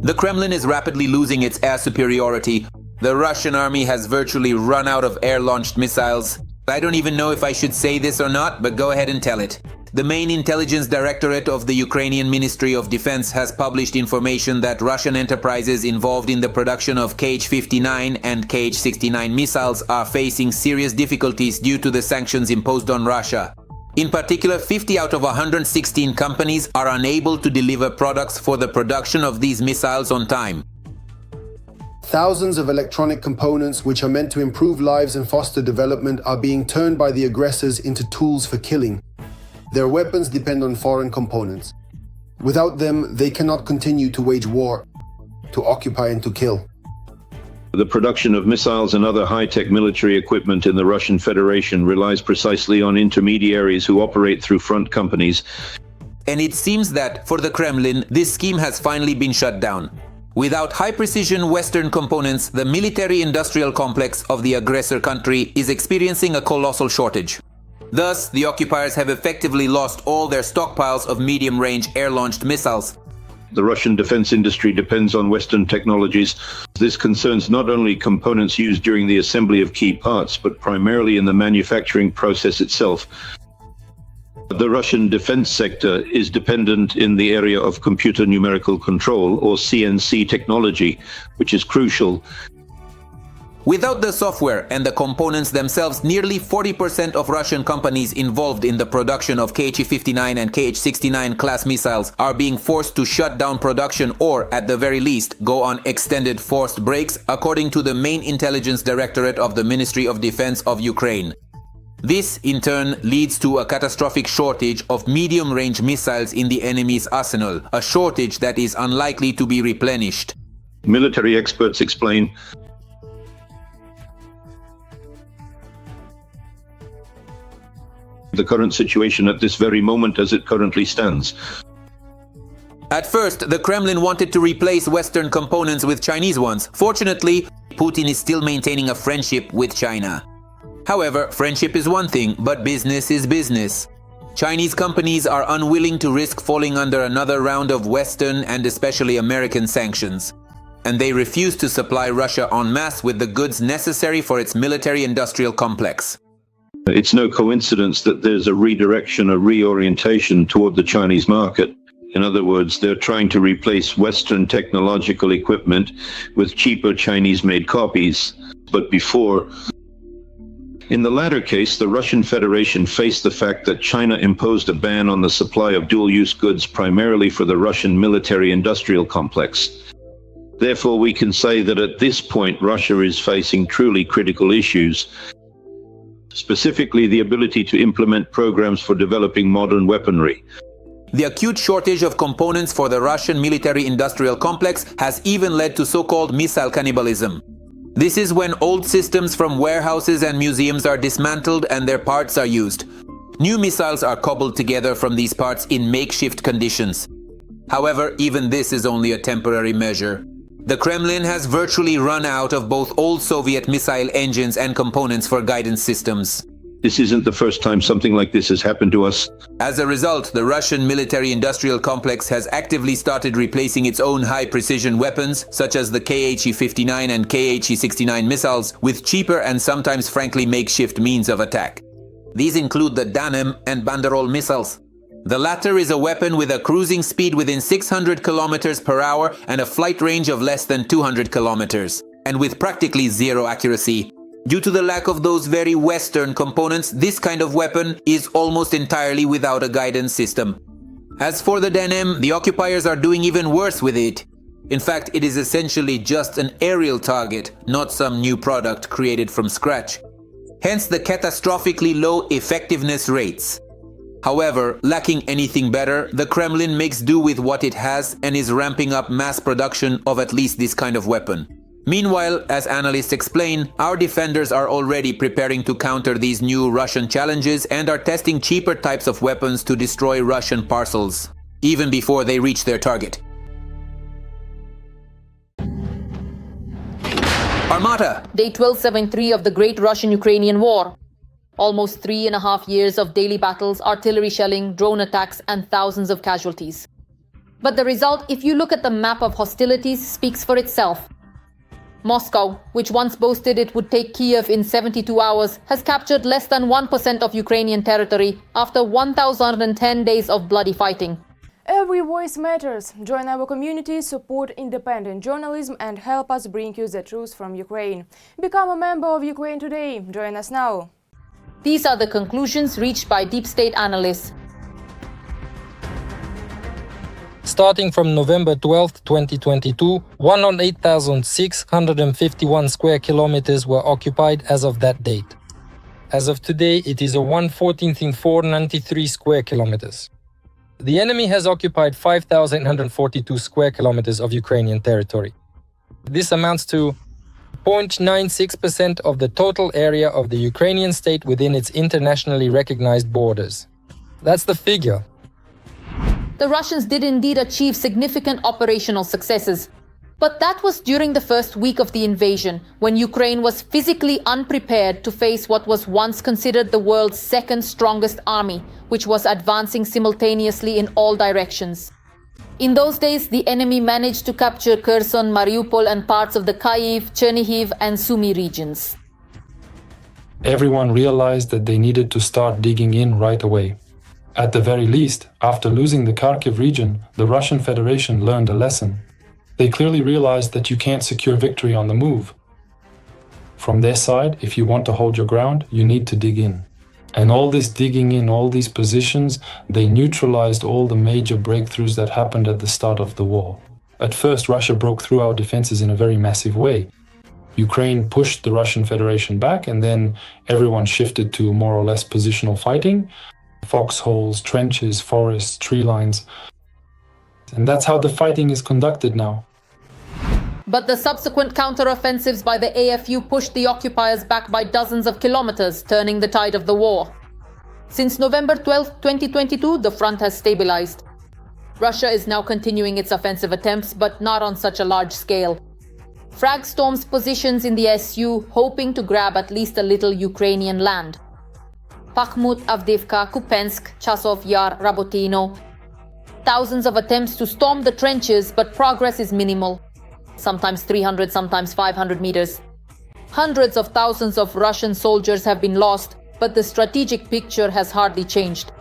The Kremlin is rapidly losing its air superiority. The Russian army has virtually run out of air-launched missiles. I don't even know if I should say this or not, but go ahead and tell it. The main intelligence directorate of the Ukrainian Ministry of Defense has published information that Russian enterprises involved in the production of Kh-59 and Kh-69 missiles are facing serious difficulties due to the sanctions imposed on Russia. In particular, 50 out of 116 companies are unable to deliver products for the production of these missiles on time. Thousands of electronic components which are meant to improve lives and foster development are being turned by the aggressors into tools for killing. Their weapons depend on foreign components. Without them, they cannot continue to wage war, to occupy and to kill. The production of missiles and other high-tech military equipment in the Russian Federation relies precisely on intermediaries who operate through front companies. And it seems that, for the Kremlin, this scheme has finally been shut down. Without high-precision Western components, the military-industrial complex of the aggressor country is experiencing a colossal shortage. Thus, the occupiers have effectively lost all their stockpiles of medium-range air-launched missiles. The Russian defense industry depends on Western technologies. This concerns not only components used during the assembly of key parts, but primarily in the manufacturing process itself. The Russian defense sector is dependent in the area of computer numerical control, or CNC technology, which is crucial. Without the software and the components themselves, nearly 40% of Russian companies involved in the production of Kh-59 and Kh-69 class missiles are being forced to shut down production or, at the very least, go on extended forced breaks, according to the main intelligence directorate of the Ministry of Defense of Ukraine. This, in turn, leads to a catastrophic shortage of medium-range missiles in the enemy's arsenal, a shortage that is unlikely to be replenished. Military experts explain the current situation at this very moment as it currently stands. At first, the Kremlin wanted to replace Western components with Chinese ones. Fortunately, Putin is still maintaining a friendship with China. However, friendship is one thing, but business is business. Chinese companies are unwilling to risk falling under another round of Western and especially American sanctions. And they refuse to supply Russia en masse with the goods necessary for its military-industrial complex. It's no coincidence that there's a redirection, a reorientation toward the Chinese market. In other words, they're trying to replace Western technological equipment with cheaper Chinese-made copies. But before, in the latter case, the Russian Federation faced the fact that China imposed a ban on the supply of dual-use goods primarily for the Russian military-industrial complex. Therefore, we can say that at this point, Russia is facing truly critical issues. Specifically, the ability to implement programs for developing modern weaponry. The acute shortage of components for the Russian military-industrial complex has even led to so-called missile cannibalism. This is when old systems from warehouses and museums are dismantled and their parts are used. New missiles are cobbled together from these parts in makeshift conditions. However, even this is only a temporary measure. The Kremlin has virtually run out of both old Soviet missile engines and components for guidance systems. This isn't the first time something like this has happened to us. As a result, the Russian military-industrial complex has actively started replacing its own high-precision weapons, such as the Kh-59 and Kh-69 missiles, with cheaper and sometimes frankly makeshift means of attack. These include the Danem and Banderol missiles. The latter is a weapon with a cruising speed within 600 kilometers per hour and a flight range of less than 200 kilometers, and with practically zero accuracy. Due to the lack of those very Western components, this kind of weapon is almost entirely without a guidance system. As for the Danem, the occupiers are doing even worse with it. In fact, it is essentially just an aerial target, not some new product created from scratch. Hence the catastrophically low effectiveness rates. However, lacking anything better, the Kremlin makes do with what it has and is ramping up mass production of at least this kind of weapon. Meanwhile, as analysts explain, our defenders are already preparing to counter these new Russian challenges and are testing cheaper types of weapons to destroy Russian parcels, even before they reach their target. Armata! Day 1273 of the Great Russian-Ukrainian War. Almost 3.5 years of daily battles, artillery shelling, drone attacks, and thousands of casualties. But the result, if you look at the map of hostilities, speaks for itself. Moscow, which once boasted it would take Kiev in 72 hours, has captured less than 1% of Ukrainian territory after 1,010 days of bloody fighting. Every voice matters. Join our community, support independent journalism and help us bring you the truth from Ukraine. Become a member of Ukraine Today. Join us now. These are the conclusions reached by deep state analysts. Starting from November 12, 2022, 108,651 square kilometers were occupied as of that date. As of today, it is a 1/14 in 493 square kilometers. The enemy has occupied 5,142 square kilometers of Ukrainian territory. This amounts to 0.96% of the total area of the Ukrainian state within its internationally recognized borders. That's the figure. The Russians did indeed achieve significant operational successes. But that was during the first week of the invasion, when Ukraine was physically unprepared to face what was once considered the world's second strongest army, which was advancing simultaneously in all directions. In those days, the enemy managed to capture Kherson, Mariupol, and parts of the Kyiv, Chernihiv, and Sumy regions. Everyone realized that they needed to start digging in right away. At the very least, after losing the Kharkiv region, the Russian Federation learned a lesson. They clearly realized that you can't secure victory on the move. From their side, if you want to hold your ground, you need to dig in. And all this digging in, all these positions, they neutralized all the major breakthroughs that happened at the start of the war. At first, Russia broke through our defenses in a very massive way. Ukraine pushed the Russian Federation back, and then everyone shifted to more or less positional fighting. Foxholes, trenches, forests, tree lines. And that's how the fighting is conducted now. But the subsequent counter-offensives by the AFU pushed the occupiers back by dozens of kilometers, turning the tide of the war. Since November 12, 2022, the front has stabilized. Russia is now continuing its offensive attempts, but not on such a large scale. Frag storms positions in the SU, hoping to grab at least a little Ukrainian land. Bakhmut, Avdiivka, Kupensk, Chasov Yar, Rabotino. Thousands of attempts to storm the trenches, but progress is minimal. Sometimes 300, sometimes 500 meters. Hundreds of thousands of Russian soldiers have been lost, but the strategic picture has hardly changed.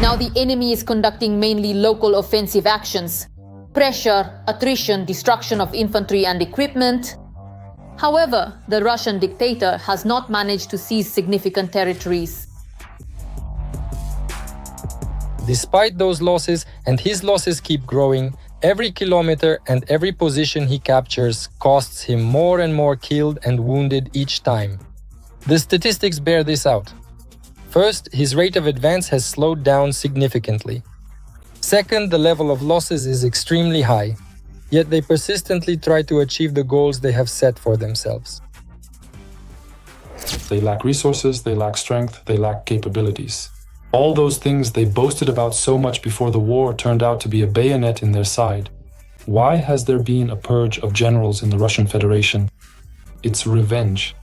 Now the enemy is conducting mainly local offensive actions. Pressure, attrition, destruction of infantry and equipment. However, the Russian dictator has not managed to seize significant territories. Despite those losses, and his losses keep growing, every kilometer and every position he captures costs him more and more killed and wounded each time. The statistics bear this out. First, his rate of advance has slowed down significantly. Second, the level of losses is extremely high, yet they persistently try to achieve the goals they have set for themselves. They lack resources, they lack strength, they lack capabilities. All those things they boasted about so much before the war turned out to be a bayonet in their side. Why has there been a purge of generals in the Russian Federation? It's revenge.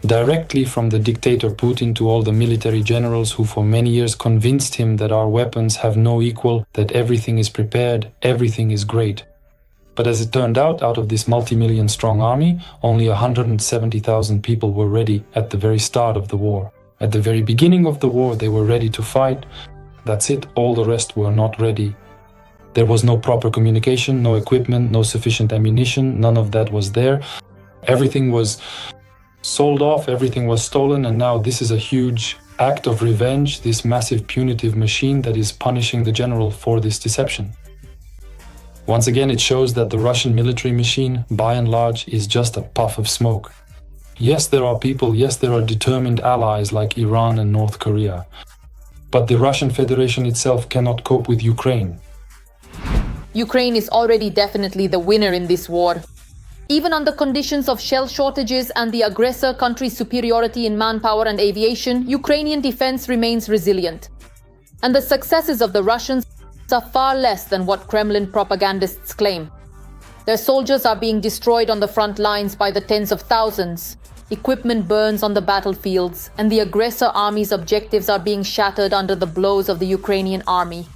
Directly from the dictator Putin to all the military generals who for many years convinced him that our weapons have no equal, that everything is prepared, everything is great. But as it turned out of this multi-million strong army, only 170,000 people were ready at the very start of the war. At the very beginning of the war, they were ready to fight. That's it, all the rest were not ready. There was no proper communication, no equipment, no sufficient ammunition, none of that was there. Everything was sold off, everything was stolen, and now this is a huge act of revenge, this massive punitive machine that is punishing the general for this deception. Once again, it shows that the Russian military machine, by and large, is just a puff of smoke. Yes, there are people, yes, there are determined allies like Iran and North Korea. But the Russian Federation itself cannot cope with Ukraine. Ukraine is already definitely the winner in this war. Even under conditions of shell shortages and the aggressor country's superiority in manpower and aviation, Ukrainian defense remains resilient. And the successes of the Russians are far less than what Kremlin propagandists claim. Their soldiers are being destroyed on the front lines by the tens of thousands. Equipment burns on the battlefields, and the aggressor army's objectives are being shattered under the blows of the Ukrainian army.